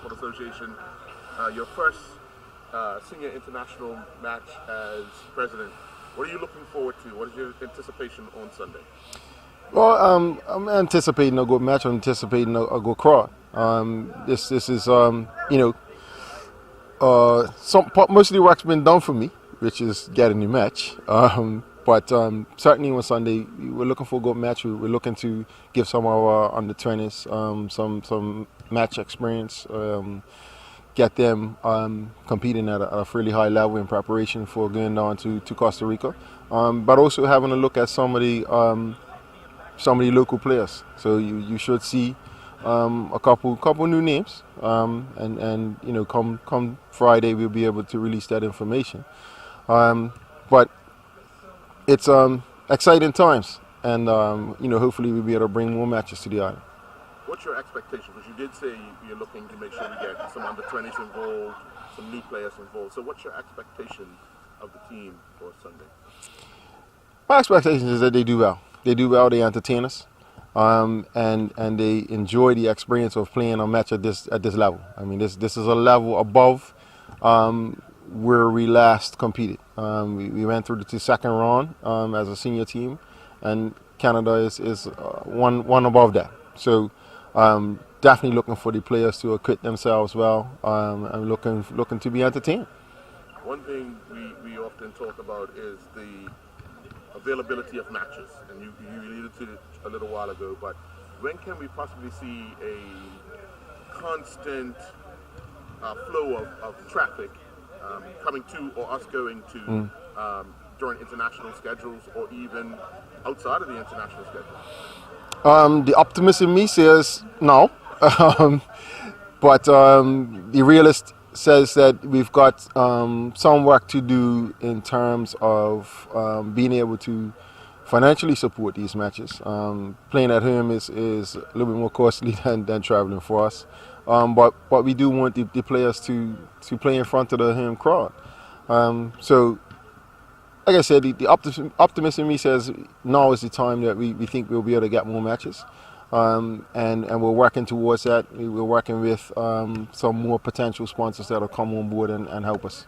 Football Association. Your first senior international match as president. What are you looking forward to? What is your anticipation on Sunday? Well, I'm anticipating a good match. I'm anticipating a good crowd. This is most of the work's been done for me, which is getting the match. But certainly on Sunday, we're looking for a good match. We're looking to give some of our under 20s some match experience, get them competing at a fairly high level in preparation for going down to Costa Rica. But also having a look at some of the local players. So you should see a couple new names, and come Friday we'll be able to release that information. But it's exciting times, and hopefully we'll be able to bring more matches to the island. What's your expectation? Because you did say you're looking to make sure we get some under 20s involved, some new players involved. So what's your expectation of the team for Sunday? My expectation is that they do well. They do well. They entertain us, and they enjoy the experience of playing a match at this level. I mean, this is a level above where we last competed. We went through the second round as a senior team, and Canada is one above that. So definitely looking for the players to acquit themselves well, and looking to be entertained. One thing we often talk about is the availability of matches, and you alluded to it a little while ago, but when can we possibly see a constant flow of traffic coming to or us going to during international schedules or even outside of the international schedule? The optimist in me says no, but the realist says that we've got some work to do in terms of being able to financially support these matches. Playing at home is a little bit more costly than traveling for us, but we do want the players to play in front of the home crowd. So, like I said, the optimist in me says now is the time that we think we'll be able to get more matches. And we're working towards that. We're working with some more potential sponsors that'll come on board and help us.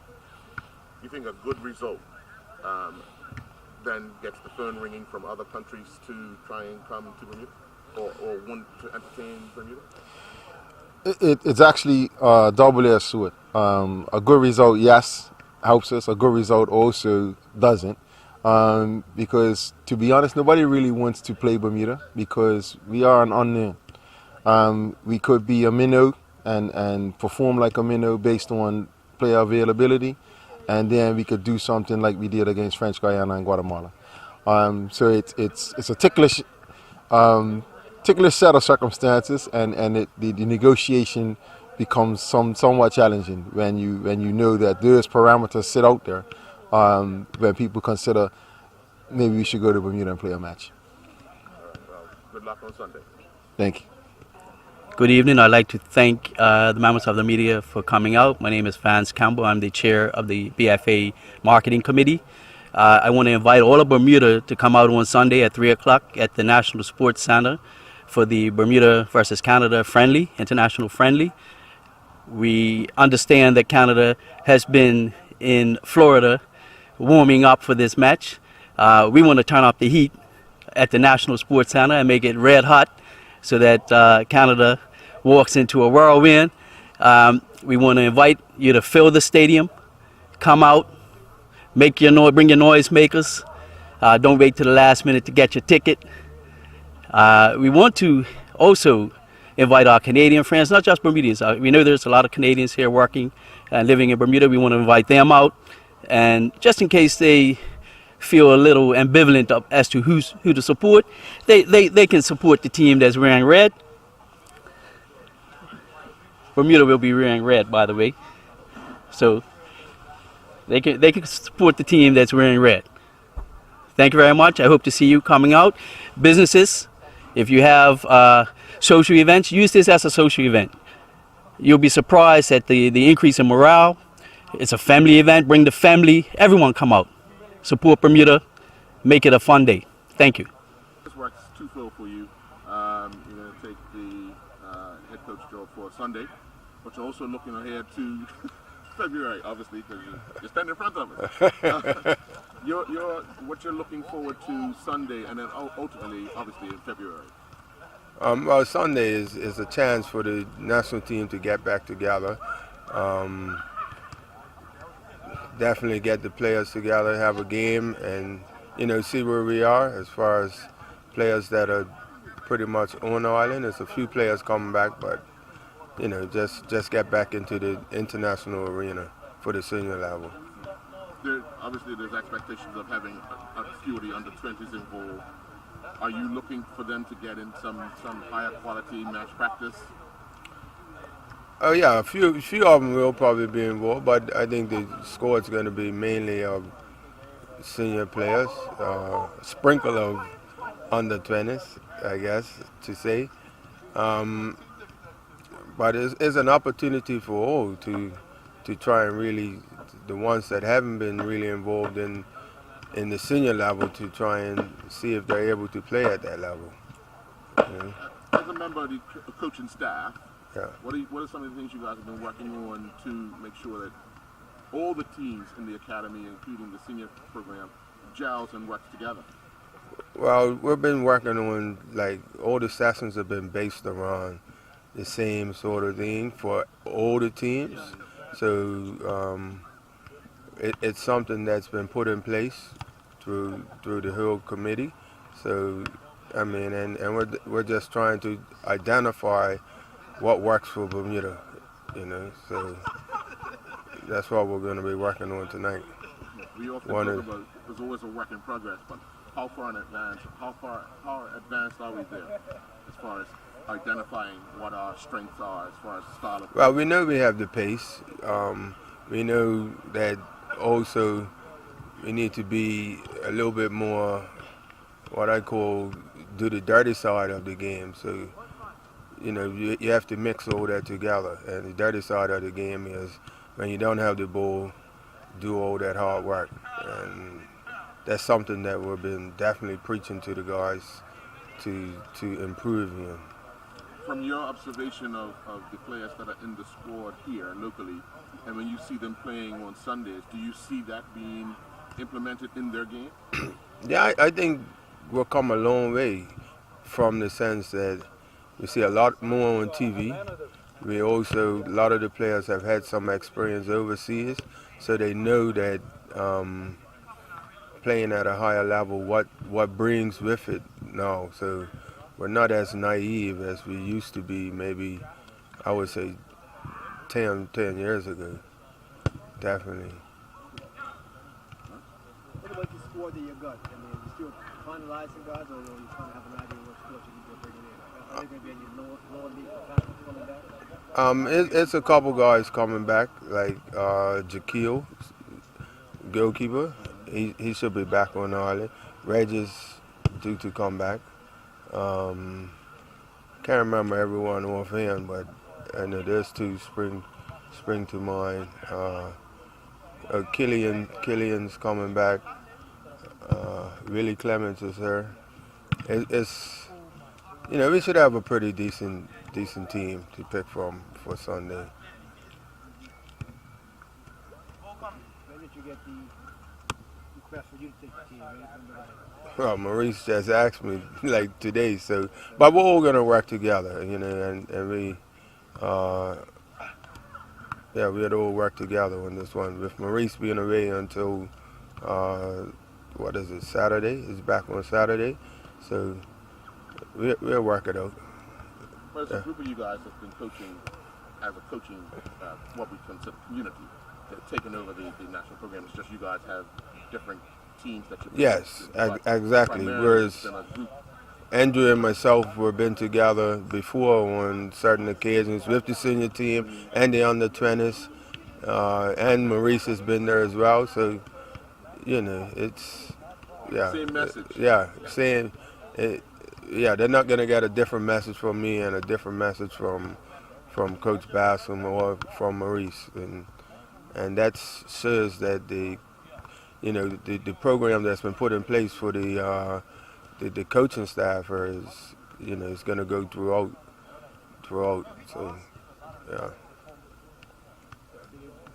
You think a good result then gets the phone ringing from other countries to try and come to Bermuda or want to entertain Bermuda? It's actually double-edged sword. A good result, yes, helps us. A good result also doesn't. Because to be honest, nobody really wants to play Bermuda because we are an unknown. We could be a minnow and perform like a minnow based on player availability, and then we could do something like we did against French Guiana and Guatemala. So it's a ticklish set of circumstances, and the negotiation becomes somewhat challenging when you know that those parameters sit out there. When people consider maybe we should go to Bermuda and play a match. Well, good luck on Sunday. Thank you. Good evening. I'd like to thank the members of the media for coming out. My name is Vance Campbell. I'm the chair of the BFA Marketing Committee. I want to invite all of Bermuda to come out on Sunday at 3 o'clock at the National Sports Center for the Bermuda versus Canada friendly, international friendly. We understand that Canada has been in Florida warming up for this match. We want to turn up the heat at the National Sports Center and make it red hot so that Canada walks into a whirlwind. We want to invite you to fill the stadium, come out, make your noise, bring your noisemakers. Don't wait till the last minute to get your ticket. We want to also invite our Canadian friends, not just Bermudians. We know there's a lot of Canadians here working and living in Bermuda. We want to invite them out. And just in case they feel a little ambivalent as to who to support, they can support the team that's wearing red. Bermuda will be wearing red, by the way. So they can support the team that's wearing red. Thank you very much. I hope to see you coming out. Businesses, if you have social events, use this as a social event. You'll be surprised at the increase in morale. It's a family event. Bring the family. Everyone come out. Support Bermuda. Make it a fun day. Thank you. This works twofold for you. You're going to take the head coach job for Sunday, but you're also looking ahead to February, obviously, because you're standing in front of us. What you're looking forward to Sunday, and then ultimately, obviously, in February. Well, Sunday is a chance for the national team to get back together. Definitely get the players together, have a game, and see where we are as far as players that are pretty much on the island. There's a few players coming back, but just get back into the international arena for the senior level. Obviously, there's expectations of having a few of the under-20s involved. Are you looking for them to get in some higher quality match practice? Oh yeah, a few of them will probably be involved, but I think the squad's going to be mainly of senior players, sprinkle of under 20s, I guess to say. But it's an opportunity for all to try and really, the ones that haven't been really involved in the senior level, to try and see if they're able to play at that level. As a member of the coaching staff, yeah. What are some of the things you guys have been working on to make sure that all the teams in the academy, including the senior program, gels and works together? Well, we've been working on, like, all the sessions have been based around the same sort of thing for all the teams. So it's something that's been put in place through the whole committee. So I mean, and we're just trying to identify what works for Bermuda, So that's what we're going to be working on tonight. We often talk about there's always a work in progress, but how far advanced are we there as far as identifying what our strengths are as far as style of play? Well, we know we have the pace. We know that also we need to be a little bit more what I call do the dirty side of the game. So, you have to mix all that together. And the dirty side of the game is when you don't have the ball, do all that hard work. And that's something that we've been definitely preaching to the guys to improve in. From your observation of the players that are in the squad here locally, and when you see them playing on Sundays, do you see that being implemented in their game? Yeah, I think we'll come a long way from the sense that we see a lot more on TV. We also, a lot of the players have had some experience overseas, so they know that playing at a higher level, what brings with it now. So we're not as naive as we used to be, maybe, I would say, 10 years ago. Definitely. What about the squad that you got? I mean, you still finalizing guys, or you kind of have an idea what squad you can bring in? Are they going to be any lower league coming back? It's a couple guys coming back, like Jaquil, goalkeeper. He should be back on the island. Reg is due to come back. Can't remember everyone offhand, but I know there's two spring to mind. Killian's coming back. Willie Clements is there. It's we should have a pretty decent team to pick from for Sunday. When did you get the request for you to take the team? Well, Maurice just asked me like today, so but we're all gonna work together, and we we had all work together on this one. With Maurice being away until Saturday? He's back on Saturday, so we'll work it out. Well, it's a group of you guys that's been coaching as a coaching what we consider community, taking over the national program. It's just you guys have different teams that you. Yes, exactly. Whereas Andrew and myself we've been together before on certain occasions with the senior team and the under-20s, and Maurice has been there as well. So, it's same message. Saying it. Yeah, they're not gonna get a different message from me and a different message from Coach Bassam or from Maurice, and that shows that the program that's been put in place for the coaching staff is going to go throughout. So, yeah.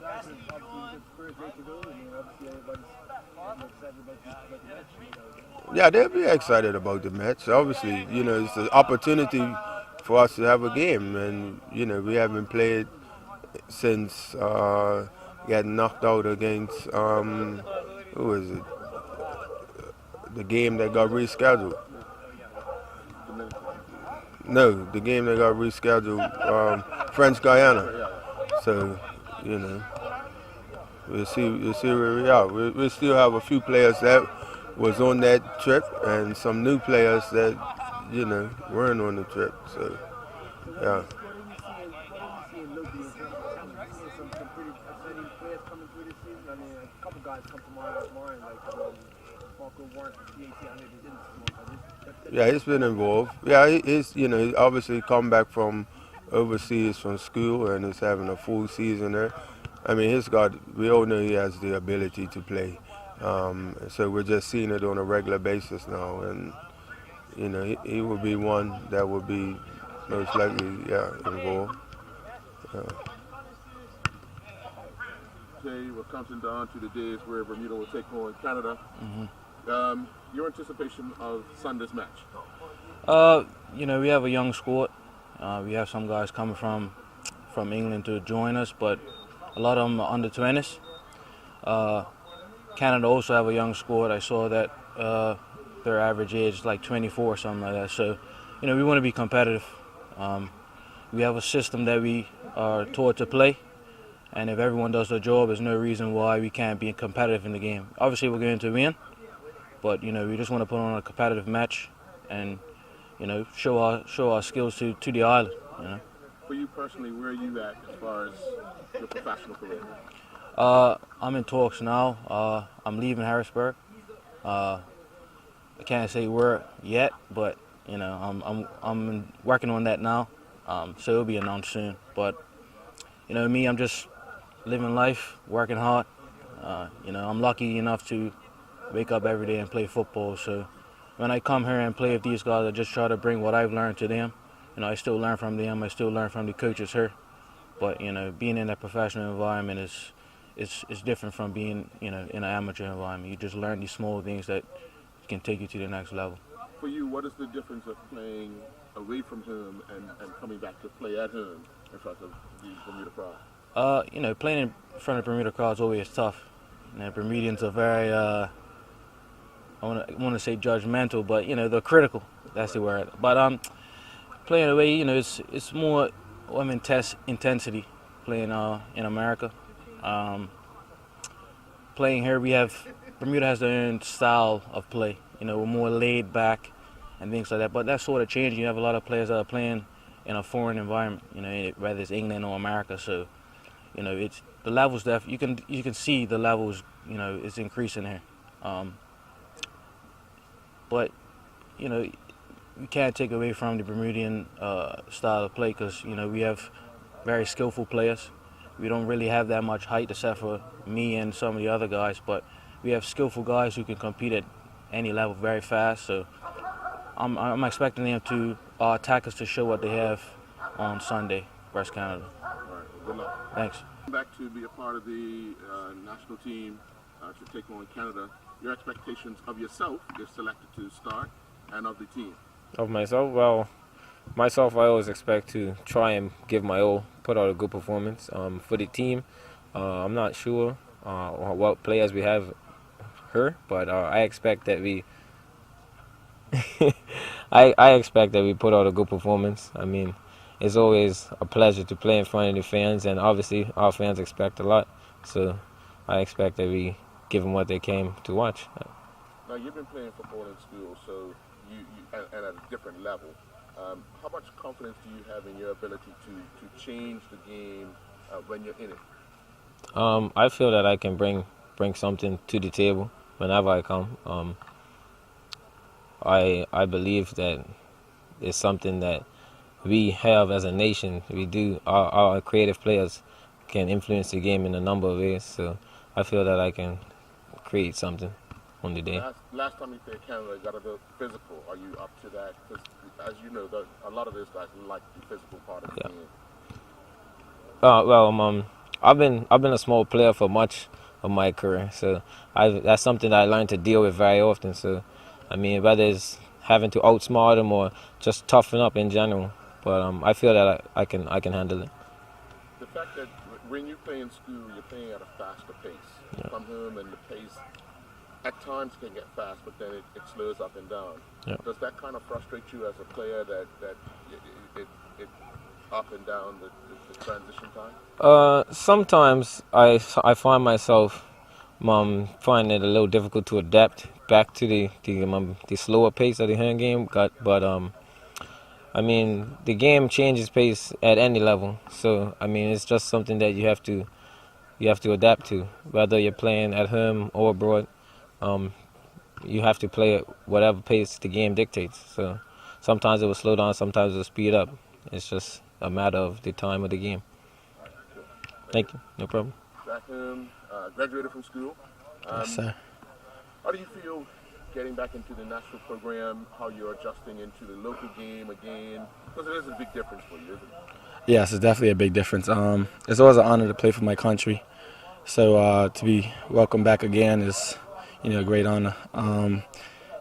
Obviously, the Spurs ready to go. I mean, obviously, everybody's excited about the match. Yeah, they'll be excited about the match. Obviously, it's an opportunity for us to have a game, and we haven't played since getting knocked out against who was it? The game that got rescheduled. No, the game that got rescheduled, French Guyana. So, we'll see where we are. We still have a few players that was on that trip, and some new players that weren't on the trip. So, yeah. What are you seeing locally in terms of talent? You're seeing some pretty exciting players coming through this season. I mean, a couple guys come to mind like Marco Warren from PAC. I know they didn't smoke. Yeah, he's been involved. Yeah, he's he obviously come back from overseas from school and is having a full season there. I mean, we all know he has the ability to play. So we're just seeing it on a regular basis now, and he will be one that will be most likely involved. Today we're counting down to the days where Bermuda will take on Canada. Your anticipation of Sunday's match? We have a young squad. We have some guys coming from England to join us, but a lot of them are under 20s. Canada also have a young squad. I saw that their average age is like 24 or something like that. So, we want to be competitive. We have a system that we are taught to play, and if everyone does their job, there's no reason why we can't be competitive in the game. Obviously, we're going to win, but we just want to put on a competitive match and show our skills to the island. For you personally, where are you at as far as your professional career? I'm in talks now. I'm leaving Harrisburg. I can't say where yet, but I'm working on that now. So it'll be announced soon. But me, I'm just living life, working hard. I'm lucky enough to wake up every day and play football. So when I come here and play with these guys, I just try to bring what I've learned to them. I still learn from them. I still learn from the coaches here. But being in that professional environment is different from being in an amateur environment. You just learn these small things that can take you to the next level. For you, what is the difference of playing away from home and coming back to play at home in front of the Bermuda crowd? Playing in front of Bermuda crowd is always tough. Bermudians are very, I want to say judgmental, but they're critical. That's the word. But playing away, it's more intensity. Playing in America, playing here, Bermuda has their own style of play. We're more laid back and things like that. But that's sort of changing. You have a lot of players that are playing in a foreign environment. Whether it's England or America. So, it's the levels that you can see the levels. It's increasing here. But we can't take away from the Bermudian style of play because we have very skillful players. We don't really have that much height except for me and some of the other guys, but we have skillful guys who can compete at any level very fast. So I'm expecting them to attackers to show what they have on Sunday versus Canada. All right, good luck. Thanks. Back to be a part of the national team to take on Canada. Your expectations of yourself, if selected to start, and of the team. Of myself? Well, myself, I always expect to try and give my all, put out a good performance. For the team, I'm not sure what players we have here, but I expect that we I expect that we put out a good performance. I mean, it's always a pleasure to play in front of the fans, and obviously our fans expect a lot. So I expect that we give them what they came to watch. Now, you've been playing football in school, so you and at a different level. How much confidence do you have in your ability to change the game when you're in it? I feel that I can bring something to the table whenever I come. I believe that it's something that we have as a nation. We do. Our creative players can influence the game in a number of ways. So I feel that I can create something on the day. Last time you played Canada, you got a bit physical. Are you up to that? Because as you know, a lot of those guys like the physical part of the game. I've been a small player for much of my career, so that's something that I learned to deal with very often. So, I mean, whether it's having to outsmart them or just toughen up in general, but I feel that I can handle it. The fact that when you play in school, you're playing at a faster pace. You come home and the pace at times can get fast, but then it slows up and down. Yeah. Does that kind of frustrate you as a player that it up and down the transition time? Sometimes I find myself finding it a little difficult to adapt back to the slower pace of the hand game. But I mean, the game changes pace at any level. So I mean, it's just something that you have to adapt to, whether you're playing at home or abroad. You have to play at whatever pace the game dictates. So sometimes it will slow down, sometimes it will speed up. It's just a matter of the time of the game. Thank you. No problem. Back home, graduated from school. Yes, sir. How do you feel getting back into the national program? How you're adjusting into the local game again? Because it is a big difference for you, isn't it? Yes, it's definitely a big difference. It's always an honor to play for my country. So to be welcomed back again is, a great honor.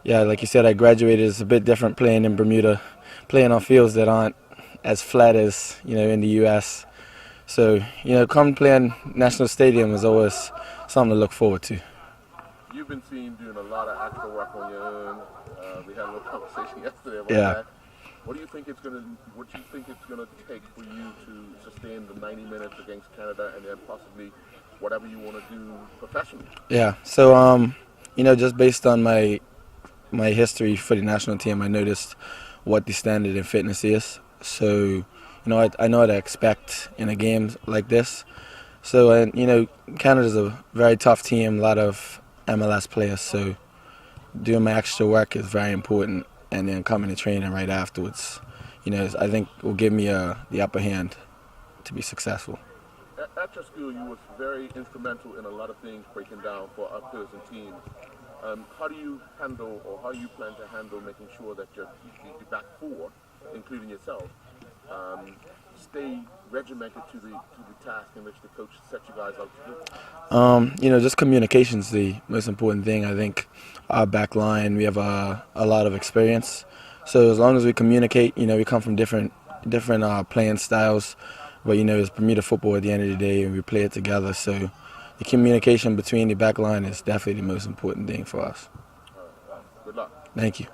Yeah, like you said, I graduated. It's a bit different playing in Bermuda, playing on fields that aren't as flat as, in the U.S. So, come playing National Stadium is always something to look forward to. You've been seen doing a lot of actual work on your own. We had a little conversation yesterday about Yeah. that. What do you think it's gonna take for you to sustain the 90 minutes against Canada and then possibly whatever you want to do professionally? Yeah, so, just based on my history for the national team, I noticed what the standard in fitness is. So, I know what to expect in a game like this. So, and Canada's a very tough team, a lot of MLS players. So, doing my extra work is very important, and then coming to training right afterwards, I think will give me the upper hand to be successful. At your school, you was very instrumental in a lot of things breaking down for opposing teams. How do you handle, or how you plan to handle making sure that your back four, including yourself, stay regimented to the task in which the coach set you guys out to do? Just communication's the most important thing. I think our back line, we have a lot of experience. So as long as we communicate, we come from different playing styles, but it's Bermuda football at the end of the day, and we play it together. So the communication between the back line is definitely the most important thing for us. Good luck. Thank you.